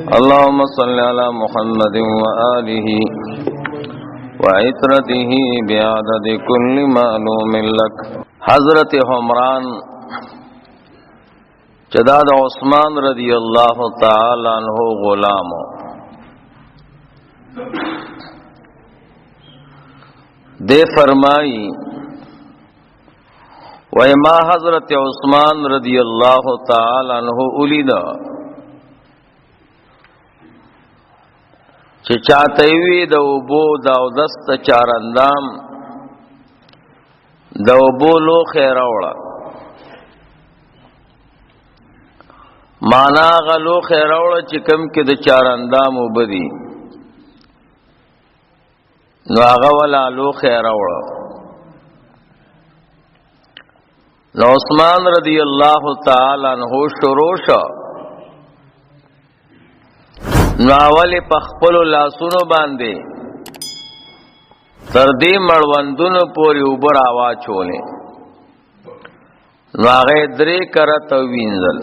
اللهم صل على محمد وآله وعترته بعدد كل معلوم لك. حضرت حمران جداد عثمان رضی اللہ تعالی عنہ غلام دے فرمائی وما حضرت عثمان رضی اللہ تعالی عنہ اولیدا چې چاته وی د وبو دا دست چارندام د وبو لو خیر اوړه معنا غلو خیر اوړه چې کم کې د چارندام وبدي نو هغه ولا لو خیر اوړه. نو عثمان رضی اللہ تعالی عنہ شروع شو نو اولی پخپلو لاسونو باندې تر دې مړوندونو پورې اوبر آواز چولې نو هغه درې کرته وینځل.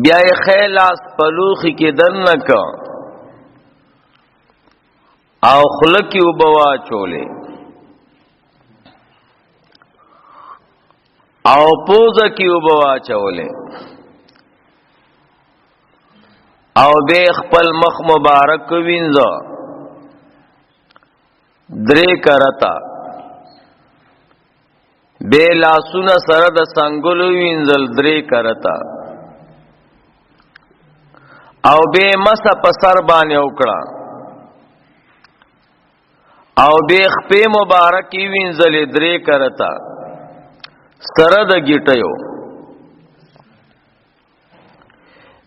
بیا یې خیلاس پلوخي کې دنک او خلکی اوبوا چولې او پوزه کی وبوا چولے او بے خپل مخ مبارک وینځه درې کرتا بے لاسونه سره د څنګهلو وینځل درې کرتا او بے مس په سر باندې وکړه او بے خپې مبارک وینځل درې کرتا سره د گیټیو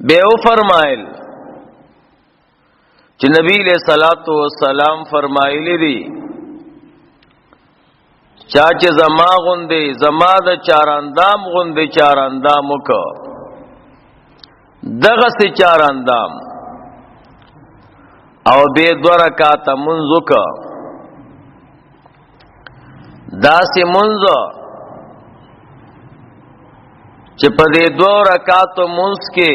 بے او فرمایل چې نبی علیہ الصلوۃ والسلام فرمایلی دي چا چې زما غوندې زما د چاراندام غوندې چاراندام وک دغه سي چاراندام او بے دو رکعات منځ وک داسې منځ چې په دې دوه رکعاتو منځ کې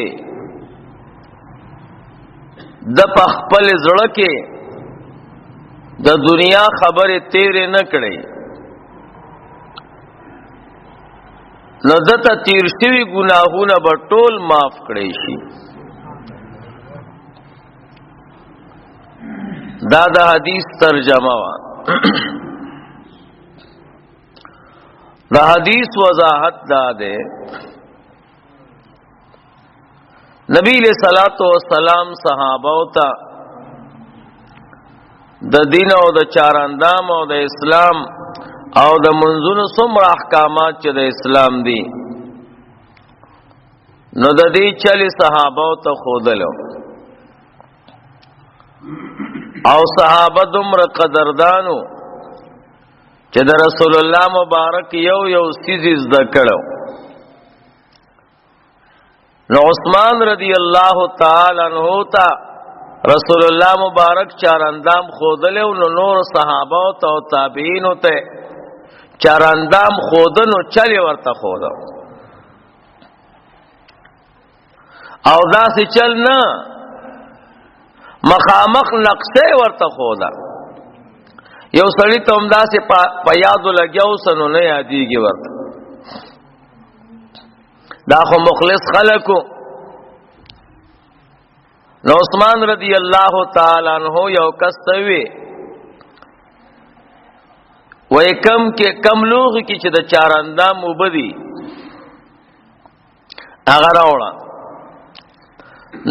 د خپل زړه کې د دنیا خبره تیرې نه کړې نو دته تیر شوي ګناهونه به ټول معاف کړي شي. دا د حدیث ترجمه وا د حدیث وضاحت دا ده نبی علیہ الصلوۃ والسلام صحابه او ته د دین او د چاراندام او د اسلام او د منځونو څومره احکامات چې د اسلام دي نو د دې چلي صحابه او ته خودلو او صحابه دومره قدردانو چې د رسول الله مبارک یو سیز زده کړو. نو عثمان رضی اللہ تعالی عنہ تا رسول اللہ مبارک چاراندام خودلے نو نور صحابہ تا تابعین ته چاراندام خودنو چلی ورته خودو او دا سی چل نه مخامخ نقصه ورته خودا یو سړی ته هم دا سی په یادو لګیاو سنو نه یادېږي ورته دا خو مخلص خلقو. نو عثمان رضی اللہ تعالی عنہ یو کستوی وی کم لوغ کی چې د چاراندام وبدي هغه راوړه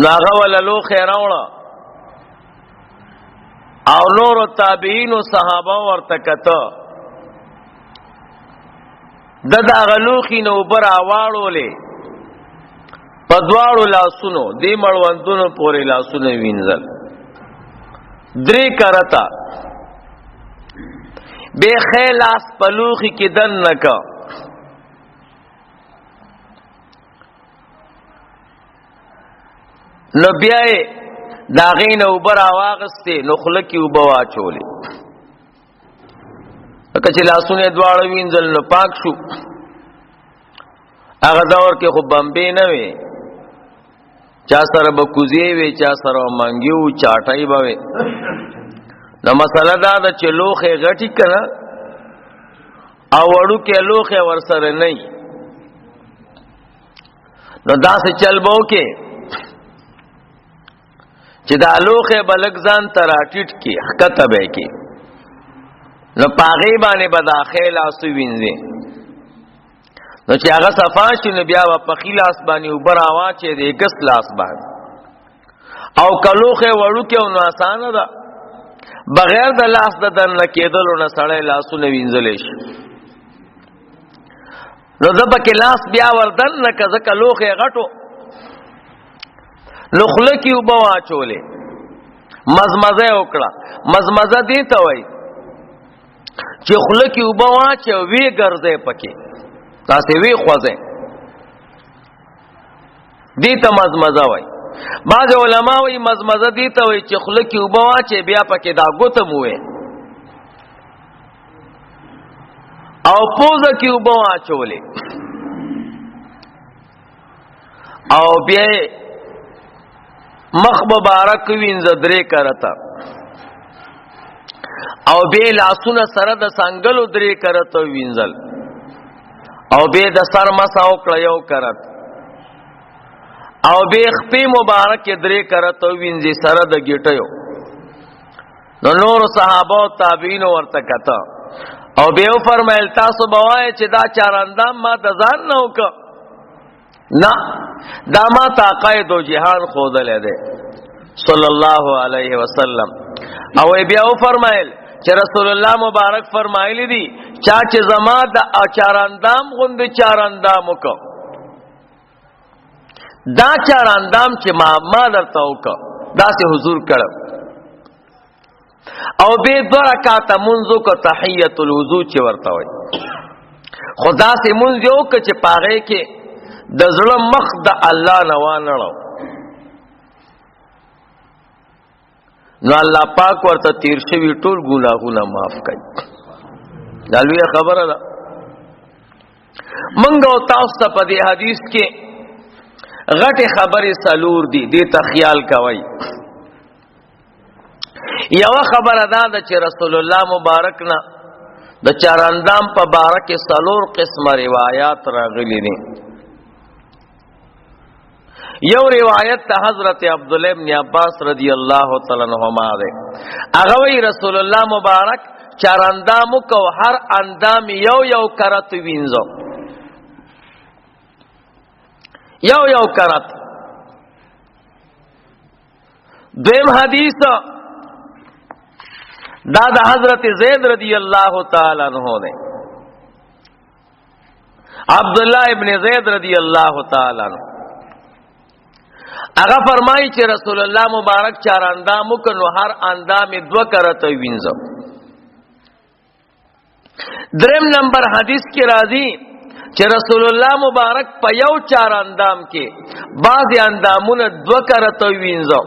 ناغه ولا لو خیر راوړه او نور تابعین او صحابه ورته کته د غلوخي نو بر اواړولې په دواړو لاسونو دې مړوندونو پورې لاسونه وینځل درې کرتا بے خیلاس پلوخي کې دن نکا نو بیاي داغین اوبر آواغسته نخله کی اوبه واچولې که چې لاسونه دواړه وینځل نو پاک شو هغه دور کې خو بمبې نه وي، چا سره به کوزی وي، چا سره منګي وو، چاټای به وي. نو مسله دا ده چې لوخې غټي کنه او وړو کې لوخې ورسره نه، نو داسې چل به وکې چې دا لوخې به لږ ځان ته راټیټ کړي، ښکته به یې کړي، نو په هغې باندې به دا ښی لاسو وینځي. نو چې هغه صفا شي نو بیا به په ښي لاس باندې اوبه راواچوي د ګس لاس باندې. او که لوښی وړوکی او نو اسانه ده، بغیر د لاس د دننه کېدلو نه سړی لاسونه وینځلی شي. نو زه پکې لاس بیا وردننه که ځکه لوښی غټو، نو خوله کې اوبه واچولې، مزمزه یې وکړه. مزمزه دې ته وایي چې خوله کې اوبه واچوې وی ګرځې پکې تاسې وی خوځې، دې ته مزمزه وایي. بعض علما وایي مزمزه دې ته وایي چې خوله کې اوبه واچوې بیا پکې دا ګوتم ووې او پوزه کې اوبه واچولې او بیا مخ مبارک وینځه درې کرته او بیا لاسونه سره د څنګلو درې کرته وینځل او بیا د سر مسا وکړه یو کرت او بیا خپې مبارک درې کرته وینځي سره د ګیټیو. نو نور صحابه او تابعین ورته کته او بیا فرمایل تاسو بوای چې دا چار اندام ما د ځان نه وکړه، نه دا ما تا قائد و جهان خودلې ده صلی الله علیه وسلم. او بیا فرمایل چې رسول الله مبارک فرمایلی دي چا چې زما د چار اندام غوند چار اندام وکړه، دا چار اندام چې ما درته وکړه دا سه حضور کړه. او به دو رکعات منځو کو تحیت الوضو چې ورته وای، خدا سه منځ یو ک چې پاغه کې د زړه مخ د الله نوانړو، نو الله پاک ورته تیر شوی ټول ګناهونه معاف کړي. دا لویه خبره ده. منګو تاسو ته په دې حدیث کې غټه خبره سلور دي، دې ته خیال کوئ. یو خبره دا ده چې رسول الله مبارک نه د چار اندام په باره کې سلور قسمه روایت راغلي دي. یو روایت ته حضرت عبداللہ ابن عباس رضی اللہ تعالی عنہما ده، هغه وی رسول الله مبارک چار اندامو کو هر اندام یو یو کرت وینځو، یو یو کرت. دویم حدیث دا د حضرت زید رضی اللہ تعالی عنہ ده، عبداللہ ابن زید رضی اللہ تعالی عنہ هغه فرمایي چې رسول الله مبارک چار اندامو کنو هر اندام دو کرته وینځو. دریم نمبر حدیث کې راځي چې رسول الله مبارک په یو چار اندام کې بعضی اندامونه دو کرته وینځو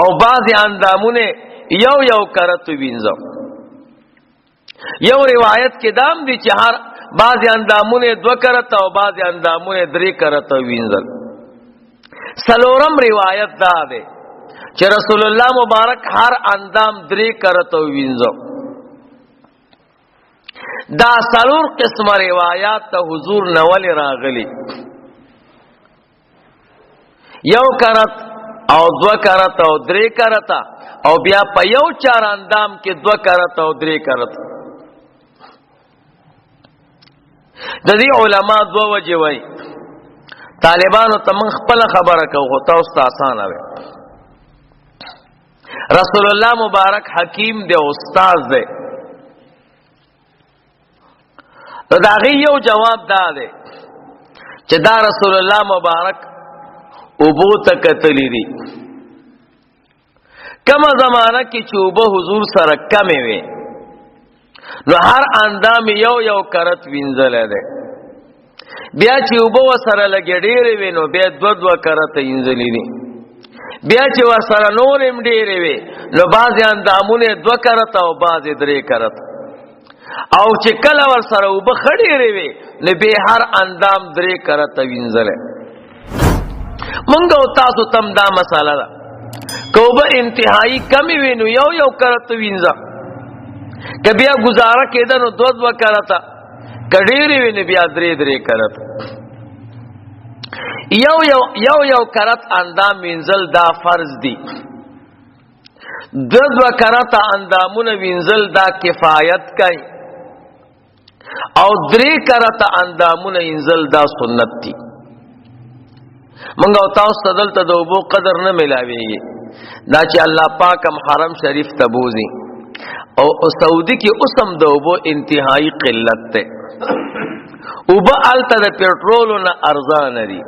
او بعضی اندامونه یو یو کرته وینځو. یو روایت کې دام دي چې هر بعضی اندامونه دو کرته او بعضی اندامونه درې کرته وینځل. سلورم روایت دا ده چې رسول الله مبارک هر اندام درې کرته وینځو. دا سلور قسم روایات ته حضور نول راغلی، یو کرت او دو کرت او درې کرت او بیا په یو چار اندام کې دو کرت او درې کرت. د دې علما دو وجه وای، طالبانو ته من خپل خبره کوو تاسو ته آسانه وي. رسول الله مبارک حکیم دی، استاد دی. دا غي یو جواب دا دی چې دا رسول الله مبارک اوبو ته کتلی دي. کما زمانہ کې چې اوبو حضور سره کمې وي نو هر اندام یو یو کرت وینځل دی. بیا چې اوبو سره لګې ډېرې وي نو بیا دو دو کرته وینځلې دي. بیا چې ورسره نور هم ډېرې وي نو بعضې اندامونه دو کرته او بعضې درې کرته. او چې کله ور سره وب خړې وي نه به هر اندام درې کرته وینځل مونږ او تاسو تم دا مساله ده کوبه انتهایی کمی وینو یو کرته وینځه کبیا گزاره کېده نو دو کرته کډېری ویني بیا درې کرته یو کرت اندام وینځل دا فرض دي دو کرت اندامونه وینځل دا کفایت کوي او درې کرت اندامونه وینځل دا سنت دي منګو تاسو دلته د وبو قدر نه ملاويږي دا چې الله پاک هم حرم شریف ته بوزي او سعودي کې اوسم د وبو انتهایی قلت ته وبو الته د پېټرول نه ارزان دي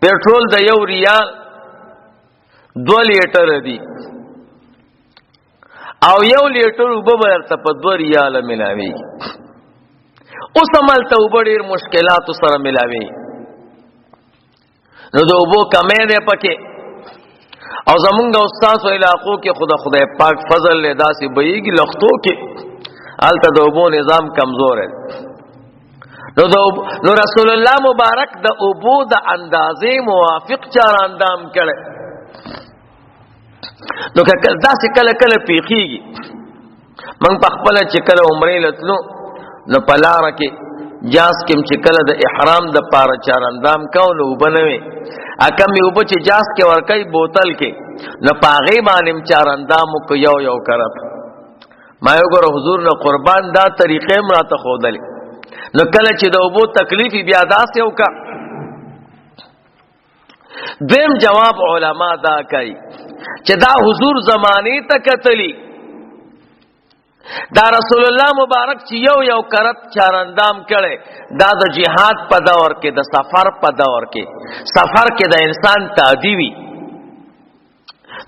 پېټرول د 1 ریال 2 لیټر دی او 1 لیټر وبو ورته په 2 ریال ملاوي اوس عملته وبو ډیر مشکلات سره ملاوي نو د وبو کمې ده پکې او زمونږ استاد علاقو کې خدای پاک فضل له داسې بېږي لختو کې الته د وبو نظام کمزور ہے نو رسول الله مبارک د ابو د اندازې موافق چار اندام کړي نو داسې کله پیخیږي من په خپل چې کله عمرې لتلو نو پلار کې جاس کې چې کله د احرام د پاره چار اندام کاو نو وبنوي اکم یو بچ جاس کې ورکای بوتل کې نو پاغي باندې چار اندام کو یو کرت ما یو ګور حضور نه قربان دا طریقې مراته خودلې نو کله چې د وبو تکلیف بیا داسې وکا دیم جواب علما دا کوي چې دا حضور زمانه ته کتلی دا رسول الله مبارک چې یو کرت چار اندام کړي دا د جهاد په دور کې د سفر په دور کې سفر کې د انسان تعدی وی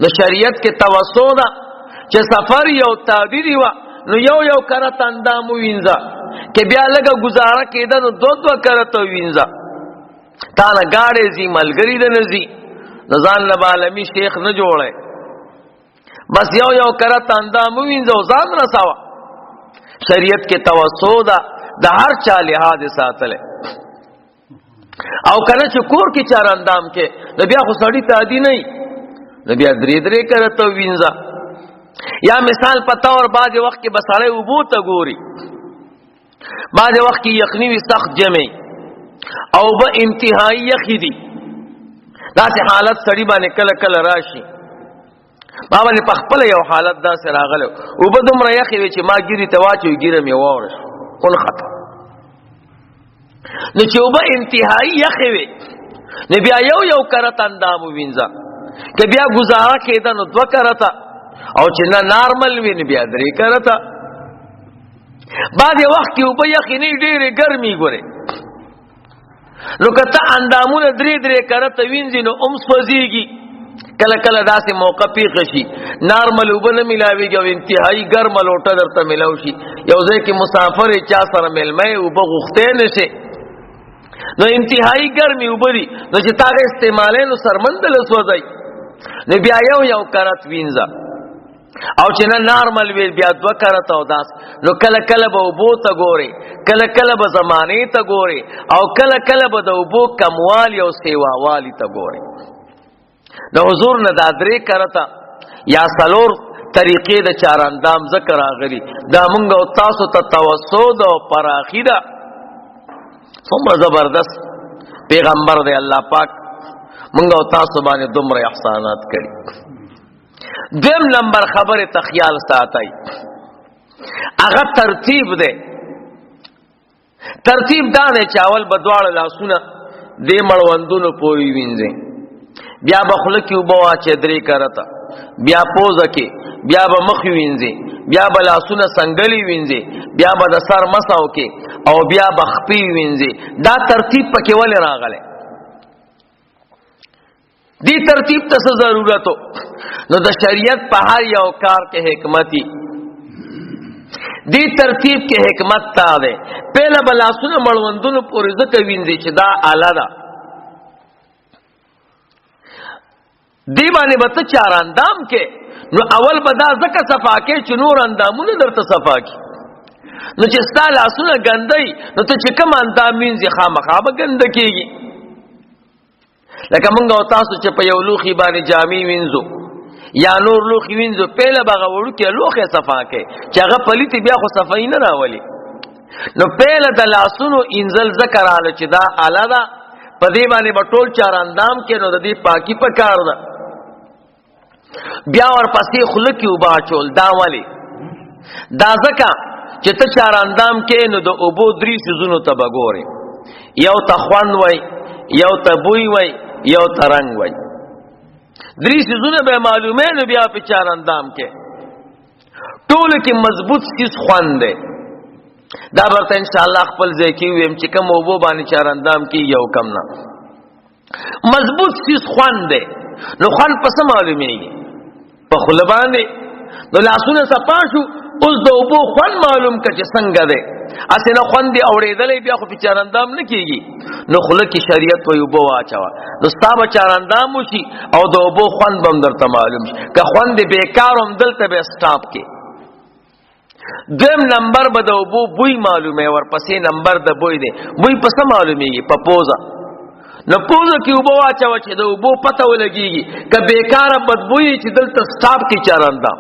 نو شریعت کې توسو ده چې سفر یو تعدی دی نو یو کرت اندام وینځه کې بیا لګه گزاره کېده نو دو کرته وینځه تا نه گاړې زی ملګری د نزی نزان لبالمی شیخ نه جوړه بس یو کرت اندام وینځه ځان رساوه شریعت کې توسو ده د هر چا لحاظ ساتل او کنه چې کور کې چار اندام کې نو بیا خو سړی تعدی نه نو بیا درې کرته وینځه یا مثال پتا اور باز وخت کې بسړې وبو ته ګوري بعد وخت کې یخنی وي سخت جمعي او به انتهایی یخی دي داسې حالت سړی باندې کله راشي بابا نه پخپل یو حالت داسې راغله او به دومره یخی وي چې ما ګيري ته واچو ګيره مې وورش اون خطا نو چې وبه انتهایی یخی وي نو بیا یو کرت اندام وینځه که بیا گزاره کېده نو 2 کرته او چې نه نارمل وي نو بیا 3 کرته بعد وخت کې وبه یخنی ډېرې ګرمي ګوره نو کته اندامونه 3 کرته وینځي نو سوځيږي کله داسې موقع پیښ شي نارمل وبنه ملاويږي او انتهایی ګرم لوټه درته ملاو شي یو ځای کې مسافر چا سره ملمه وبه غوښته نشي نو انتهایی ګرمي وبري نو چې تاغه استعمالې نو سرمندل سوځي نو بیا یو کرت وینځه او چې نه نارمل وی بیا 2 کرته او داس نو کله به وبو ته ګوري کله به زمانه ته ګوري او کله به د وبو کموالی او سیوا والی ته ګوري د حضور نه د 3 کرته یا سلور طریقې د چار اندام ذکر راغلي دا مونږ او تاسو ته توسود او پراخیدا څومره زبردست پیغمبر دی الله پاک مونږ او تاسو باندې دومره احسانات کړی دیم نمبر خبر ته خیال ساتي هغه ترتیب دی ترتیب دا نه چاول بدواړه لاسونه دې مړوندونو پوي وینځي بیا بخله کې وبوا چې 3 کرته بیا پوزه کې بیا به مخ وینځي بیا به لاسونه سنگلی وینځي بیا به د سر مساو کې او بیا به خپي وینځي دا ترتیب پکې ولې راغله دی ترتیب ته څه ضرورت نو د شریعت په هر یو کار کې حکمتي دی ترتیب کې حکمت تا ده پهله بلاسونه مړوندونو پورې ځکه وینځي چې دا اعلی ده دی باندې به ته چار اندام کې نو اول به دا ځکه صفا کې چې نور اندامونه درته صفا کې نو چې ستا لاسونه ګندای نو ته چې کوم اندام وینځي خامخا به ګنده کېږي. لکه موږ او تاسو چې په یو لوښي باندې جامې وینځو یا نور لوښي وینځو، پهله به هغه وړوکی لوښی صفا کوي چې هغه پلیتې بیا خو صفایي نه راولي. نو پهله د لاسونو انځل ذکر راغله چې دا آله ده، په دې باندې به ټول چار اندام کې، نو د دې پاکي پکار ده. بیا ورپسې خوله کې اوبه اچول. دا ولې؟ دا ځکه چې ته چار اندام کې نو د اوبو درې څیزونو ته به ګورې، یو ته خوند وای، یو ته بوی وای، یو ته رنګ وای. درې څیزونه به معلومه نو بیا په چار اندام کې ټول کې مضبوط چیز خوند دی. دا برته ان شاء الله خپل ځای کې ویم چې کوم اوبو باندې چار اندام کې یو کم نه مضبوط چیز خوند دی. نو خوند پس معلومیږي په خوله باندې. نو لاسونه صفا شو، اوس د اوبو خوند معلوم کړه چې څنګه دی. اسنه خوند دی اورېدلې بیا خو په چار اندام نه کیږي. نو خوله کې شریعت وي اوبو واچوا، نو ستا به چار اندام وشي او د اوبو خوند به درته معلوم شي. که خوند بیکار هم دلته به سټاپ کې. دویم نمبر به د اوبو بوی معلومه، ورپسې نمبر د بوی دی. بوی پس معلومیږي په پوزه. نو پوزه کې اوبو واچوا چې د اوبو پته ولګيږي. که بیکاره بدبوئی چې دلته سټاپ کې چار اندام.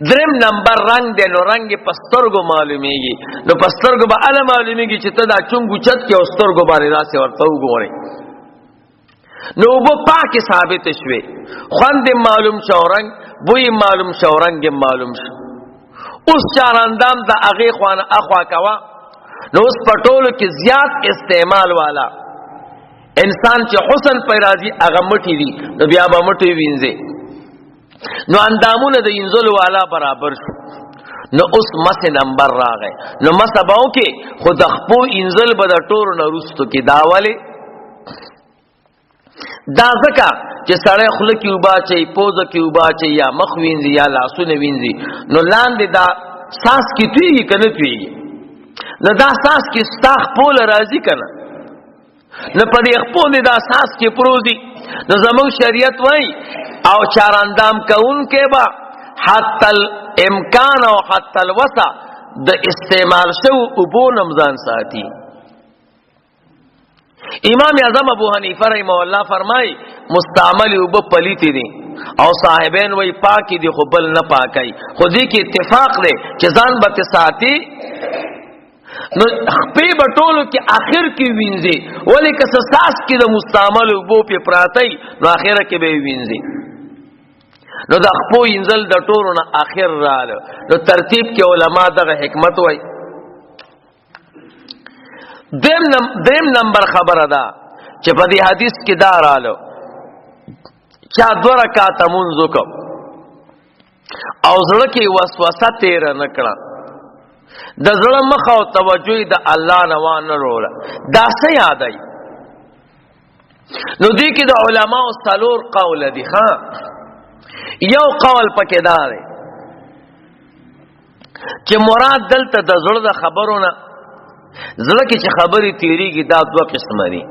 دریم نمبر رنگ دی. نو رنگ پسترګو معلومیږي. نو پسترګو به ال معلومیږي چې ته دا چونګو چت کې اوسترګو باندې راسه ورته وګورې. نو وبو پاکه ثابت شوي، خوند معلوم شو، رنگ بوی معلوم شو، رنگ معلوم شو. اوس چار اندام د اغه خوانه اخوا کوا. نو اوس پټولو کې زیات استعمال والا انسان چې حسن پیرازي اغه مټي دي، نو بیا به مټي وینځي. نو اندامونه د انزل والا برابر شو. نو اوس مس نمبر راغی. نو مسباو کې خود خپو انزل به د ټور نه رستو کې داواله. دا ځکه چې سړی خوله کې اوبا چي، پوزه کې اوبا چي، یا مخ وینځي یا لاسونه وینځي، نو لاندې دا ساس کې تویږي کنه تویږي. نو دا ساس کې ستا خپل راځي کنه، نو په دې خپل دا ساس کې پروزي. نو زموږ شریعت وای او چار اندام کون کې با حتی الامکان او حتی الوسع د استعمال شو اوبو نمزان ساتي. امام اعظم ابو حنیفه رحمه الله فرمای مستعمل اوبو پلیتی دي او صاحبین وای پاکی دي خو بل نه پاکای. خو دې کې اتفاق دی چې ځان به ساتي. نو خپې بټولو کې اخر کې وینځي، ولی که ساس کې د مستعمل اوبو په پراتای نو اخر کې به وینځي. نو د خپو انزل د ټولو نه اخر رااله. نو ترتیب کې علما دغه حکمت وای. دیم نمبر خبره ده چې په دې حدیث کې دا رااله چا 2 رکعات منځ وکړ او زړه کې وسوسه تیر نه کړه، د زړه مخ او توجه د الله نه وانه وروړه. دا څه یادای؟ نو دې کې د علماو څلور قول دي. ها یو قول پکې دا دی چې مراد دلته د زړه د خبرونه، زړه کې چې خبرې تیریږي دا 2 قسمه دي.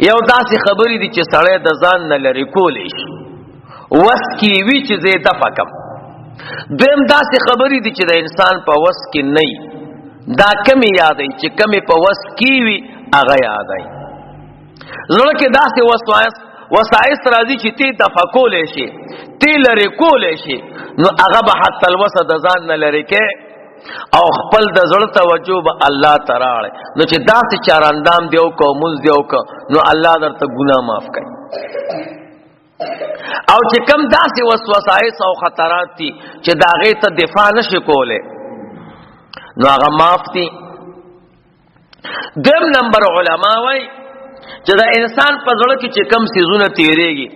یو داسې خبرې دي چې سړی د ځان نه لري کولې شي، وس کې وی چې زه د فکم. دویم داسې خبرې دي چې د انسان په وس کې نه، دا کمی یادای چې کمی په وس کې وي هغه یادای. زړه کې داسې وسایس راځي چې تی تفکولې شي، تی لري کولې شي، نو هغه به حتی الوسه د ځان نه لري کې او خپل د زړه توجه به الله تعالی. نو چې داسې چار اندام دیو کو مز دیو کو نو الله درته ګناه معاف کوي. او چې کم داسې وسوسایس او خطرات دي چې داغه ته دفاع نشي کوله نو هغه معاف دي. دیم نمبر علما وای چې دا انسان په زړه کې چې کم سيزونه تیریږي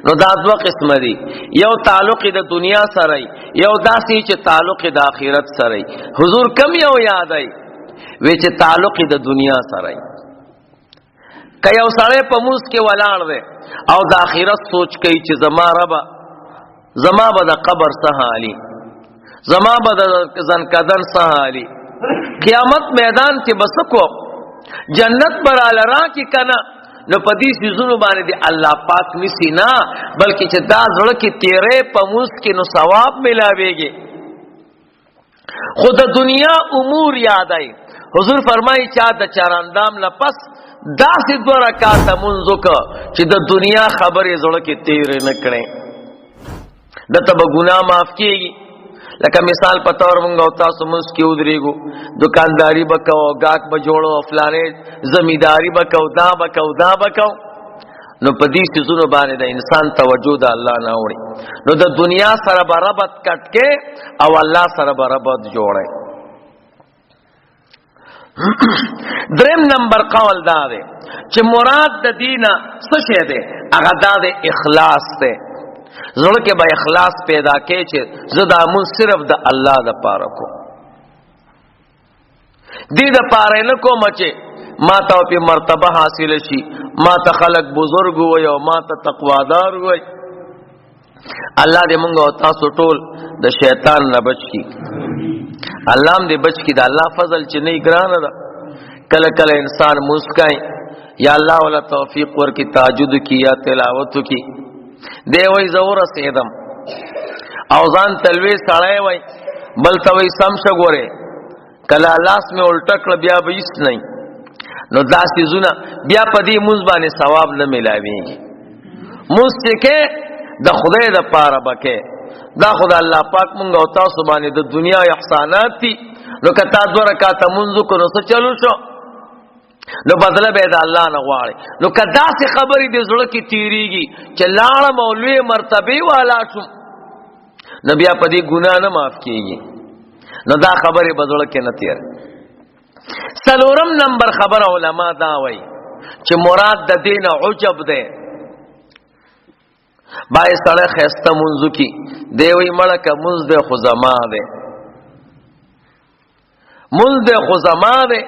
نو دا 2 قسم دي. یو تعلق د دنیا سره، یو داسې چې تعلق د آخرت سره. حضور کم یو یادای وی چې تعلق د دنیا سره. که یو سړی په موس کې ولاړ دی او د آخرت سوچ کوي چې زما رب زما به د قبر سهالي، زما به د زنکدن سهالي، قیامت میدان کې بس کو جنت براله را کی کنه. نو پدې سيزونو باندې دی الله پاک نسی نه، بلکې چې دا زړه کې تیرې په موس کې نو ثواب ملاويږي. خود دنیا امور یادای. حضور فرمایي چا د چاراندام لپس داسې 2 رکعات منځو کا چې د دنیا خبرې زړه کې تیر نه کړي دته به ګناه معاف کیږي. لکه مثال په تور مونږ او تاسو موږ کې ودرېګو دکانداری وکاو گاک به جوړو فلانه زمینداری وکاو دا وکاو نو په دې سيزونو باندې د انسان توجه د الله نه وړي نو د دنیا سره برابر کټ کې او الله سره برابر جوړي. دریم نمبر قول دا دی چې مراد د دینه څه شه دی هغه دا د اخلاص دی. زړه کې به اخلاص پیدا کې چې زدا مون صرف د الله د پاره کو دې د پاره نه کوم چې ما ته په مرتبه حاصل شي ما ته خلق بزرگ وي او ما ته تقوادار وي. الله دې مونږ او تاسو ټول د شیطان نه بچ کی. الله دې بچ کی. د الله فضل چې نه ګرانه ده. کله کله انسان مسکای یا الله ولا توفیق ورکی تهجد کی یا تلاوت کی دی وای زور سیدم او ځان تلوي سړای وای بل توي سمشه ګوره کله لاس می الټکړه بیا به هیڅ نه نو داسې زونه بیا په دې موږ باندې ثواب نه ملاويږي. موږ چې د خدای د پاره بکې دا خدای الله پاک مونږ او تاسو باندې د دنیا احسانات دي. نو کته 2 رکعات منځ کو نو څه چلو شو نو بدله به د الله نه غواړي. نو کدا سي خبرې د زړه کې تیریږي چې لاړه مولوی مرتبه والا شو نو بیا په دې ګناه نه معاف کیږي. نو دا خبرې بدله کې نه تیر. سلورم نمبر خبر علما دا وای چې مراد د دین عجب ده. بای سره خسته منځو کی دی وی ملک منځ ده خو زما ده منځ ده خو زما ده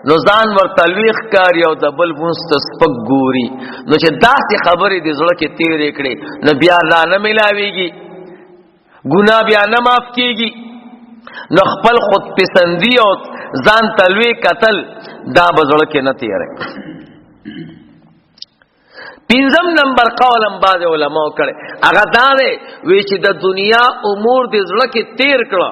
نو ځان ور تلويخ کار یو د بل مستسپک ګوري نو چې داسې خبرې د زړه کې تیرې کړي نو بیا لا نه ملاويږي ګناه بیا نه معاف کیږي. نو خپل خود پسندی او ځان تلوي قتل دا بزړه کې نه تیرې. 5م نمبر قولم باز علماء کړي هغه دا دی وی چې د دنیا امور د زړه کې تیر کړه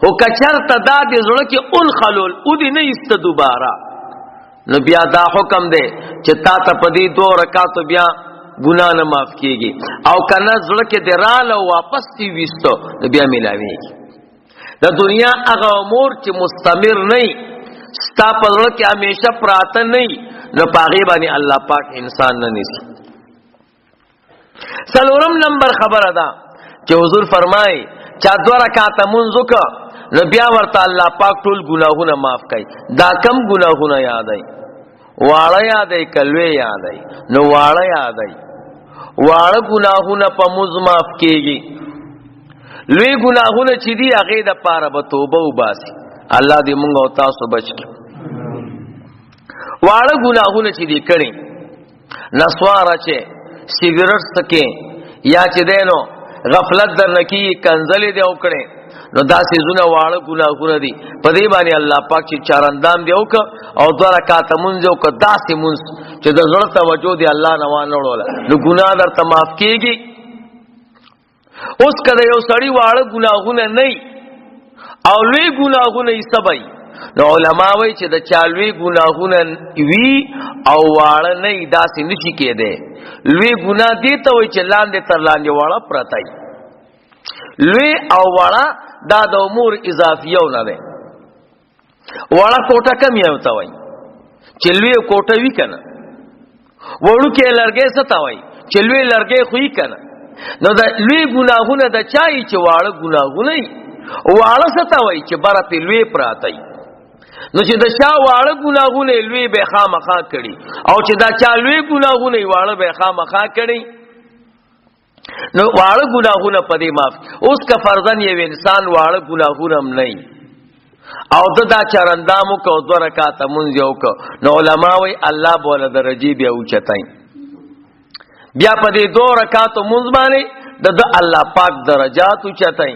هو کچرته دا د زړه کې اون خلول او دې نه است دوباره نو بیا دا حکم دی چې تا ته په دې 2 رکعات بیا ګناه نه معاف کیږي او کنه زړه کې دراله واپس تی وستو بیا ملاويږي. د دنیا هغه امور چې مستمر نه ستا په زړه کې همیشه پراته نه نو پاغي باندې الله پاک انسان نه نيسي. سلورم نمبر خبره ده چې حضور فرمای چا 2 رکعات منځو کا نو بیا ورته الله پاک ټول ګناهونه معاف کوي. دا کم ګناهونه یادای واړه یادای کلوي یادای نو واړه یادای واړه ګناهونه په موږ معاف کیږي. لوی ګناهونه چې دی هغه د پاره به توبه وباسي. الله دې مونږ او تاسو بچ کړي. واړه ګناهونه چې دی کړي نسواره چې سیګریټ سکے یا چې دینو غفلت درنکی کنزلې دی او کړي نو دا سيزونه واړه ګناهونه دي. په دې باندې الله پاک چې چاراندام دی او 2 رکعات منځ او داسې منځ چې د زړه توجه دی الله نه وانه وړول نو ګناه درته معاف کیږي. اوس کله یو سړی واړه ګناهونه نه او لوی ګناهونه یې سبای نو علما وایي چې د چالوي ګناهونه وی او واړه نه داسې نشي کېده. لوی ګناه دي ته وایي چې لاندې تر لاندې واړه پرتای. لوی او واړه دا د امور اضافیو نه ده. واړه کوټه کم یو ته وایي چې لوی کوټه وی کنه وړو کې لرګي څه ته وایي چې لوی لرګي خوې کنه. نو د لوی ګناهونه د چای چې واړه ګناهونه واړه څه ته وایي چې بره په لوی پراتای. نو چې د شا واړه ګناهونه لوی به خامخا کړي او چې دا چا لوی ګناهونه واړه به خامخا کړي نو واړه ګناهونه پدې معاف. اوس کا فرضاً یو انسان واړه ګناهونه هم نه او دا چرندامو کو 2 رکعات مونږ یو کو نو علما وی الله بوله درجه بیا اوچتای. بیا پدې 2 رکعات مونږ باندې د الله پاک درجات اوچتای.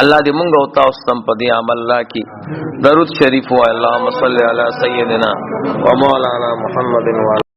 الله دې مونږ او تاسو تم په دې عمل راکړي. درود شریف و اللهم صل علی سیدنا و مولانا محمد و